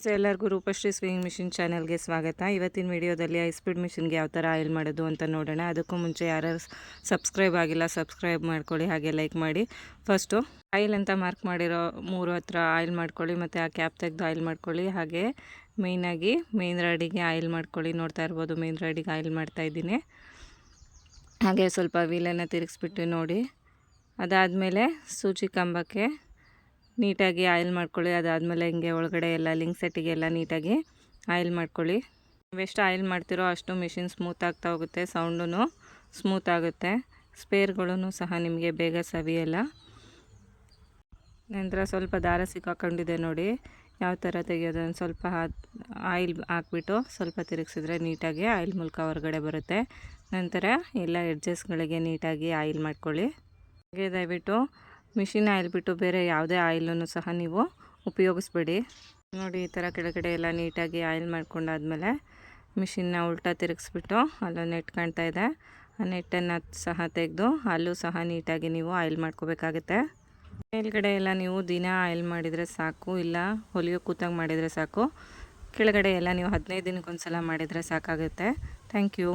ನಮಸ್ತೆ ಎಲ್ಲರಿಗೂ Roopashree swing machine ಚಾನಲ್ಗೆ ಸ್ವಾಗತ. ಇವತ್ತಿನ ವಿಡಿಯೋದಲ್ಲಿ ಹೈ ಸ್ಪೀಡ್ ಮಿಷಿನ್ಗೆ ಯಾವ ಥರ ಆಯಿಲ್ ಮಾಡೋದು ಅಂತ ನೋಡೋಣ. ಅದಕ್ಕೂ ಮುಂಚೆ ಯಾರು ಸಬ್ಸ್ಕ್ರೈಬ್ ಆಗಿಲ್ಲ ಸಬ್ಸ್ಕ್ರೈಬ್ ಮಾಡ್ಕೊಳ್ಳಿ, ಹಾಗೆ ಲೈಕ್ ಮಾಡಿ. ಫಸ್ಟು ಆಯಿಲ್ ಅಂತ ಮಾರ್ಕ್ ಮಾಡಿರೋ 3 ಹತ್ರ ಆಯಿಲ್ ಮಾಡ್ಕೊಳ್ಳಿ, ಮತ್ತು ಆ ಕ್ಯಾಪ್ ತೆಗೆದು ಆಯಿಲ್ ಮಾಡ್ಕೊಳ್ಳಿ. ಹಾಗೆ ಮೇಯ್ನಾಗಿ ಮೇನ್ ರಾಡಿಗೆ ಆಯಿಲ್ ಮಾಡ್ಕೊಳ್ಳಿ. ನೋಡ್ತಾ ಇರ್ಬೋದು ಮೇನ್ ರಾಡಿಗೆ ಆಯಿಲ್ ಮಾಡ್ತಾಯಿದ್ದೀನಿ. ಹಾಗೆ ಸ್ವಲ್ಪ ವೀಲನ್ನು ತಿರುಗಿಸ್ಬಿಟ್ಟು ನೋಡಿ. ಅದಾದಮೇಲೆ ಸೂಜಿ ಕಂಬಕ್ಕೆ ನೀಟಾಗಿ ಆಯಿಲ್ ಮಾಡ್ಕೊಳ್ಳಿ. ಅದಾದಮೇಲೆ ಹಿಂಗೆ ಒಳಗಡೆ ಎಲ್ಲ ಲಿಂಕ್ ಸೆಟ್ಟಿಗೆಲ್ಲ ನೀಟಾಗಿ ಆಯಿಲ್ ಮಾಡ್ಕೊಳ್ಳಿ. ನೀವೆಷ್ಟು ಆಯಿಲ್ ಮಾಡ್ತೀರೋ ಅಷ್ಟು ಮಿಷಿನ್ ಸ್ಮೂತ್ ಆಗ್ತಾ ಹೋಗುತ್ತೆ, ಸೌಂಡೂ ಸ್ಮೂತ್ ಆಗುತ್ತೆ, ಸ್ಪೇರ್ಗಳೂ ಸಹ ನಿಮಗೆ ಬೇಗ ಸವಿಯಲ್ಲ. ನಂತರ ಸ್ವಲ್ಪ ದಾರ ಸಿಕ್ಕಾಕೊಂಡಿದೆ ನೋಡಿ, ಯಾವ ಥರ ತೆಗೆಯೋದನ್ನು ಸ್ವಲ್ಪ ಆಯಿಲ್ ಹಾಕ್ಬಿಟ್ಟು ಸ್ವಲ್ಪ ತಿರುಗಿಸಿದ್ರೆ ನೀಟಾಗಿ ಆಯಿಲ್ ಮೂಲಕ ಹೊರಗಡೆ ಬರುತ್ತೆ. ನಂತರ ಎಲ್ಲ ಎಡ್ಜಸ್ಗಳಿಗೆ ನೀಟಾಗಿ ಆಯಿಲ್ ಮಾಡ್ಕೊಳ್ಳಿ. ಹಾಗೆ ದಯವಿಟ್ಟು ಮಿಷಿನ್ ಆಯಿಲ್ ಬಿಟ್ಟು ಬೇರೆ ಯಾವುದೇ ಆಯಿಲನ್ನು ಸಹ ನೀವು ಉಪಯೋಗಿಸ್ಬೇಡಿ. ನೋಡಿ ಈ ಥರ ಕೆಳಗಡೆ ಎಲ್ಲ ನೀಟಾಗಿ ಆಯಿಲ್ ಮಾಡ್ಕೊಂಡಾದ್ಮೇಲೆ ಮಿಷಿನ್ನ ಉಲ್ಟಾ ತಿರುಗಿಸ್ಬಿಟ್ಟು ಅಲ್ಲೊಂದು ನೆಟ್ ಕಾಣ್ತಾ ಇದೆ, ಆ ನೆಟ್ಟನ್ನು ಸಹ ತೆಗೆದು ಅಲ್ಲೂ ಸಹ ನೀಟಾಗಿ ನೀವು ಆಯಿಲ್ ಮಾಡ್ಕೋಬೇಕಾಗುತ್ತೆ. ಮೇಲ್ಗಡೆ ಎಲ್ಲ ನೀವು ದಿನ ಆಯಿಲ್ ಮಾಡಿದರೆ ಸಾಕು, ಇಲ್ಲ ಹೊಲಿಯೋ ಕೂತಾಗ ಮಾಡಿದರೆ ಸಾಕು. ಕೆಳಗಡೆ ಎಲ್ಲ ನೀವು 15 ದಿನಕ್ಕೊಂದ್ಸಲ ಮಾಡಿದರೆ ಸಾಕಾಗುತ್ತೆ. Thank you.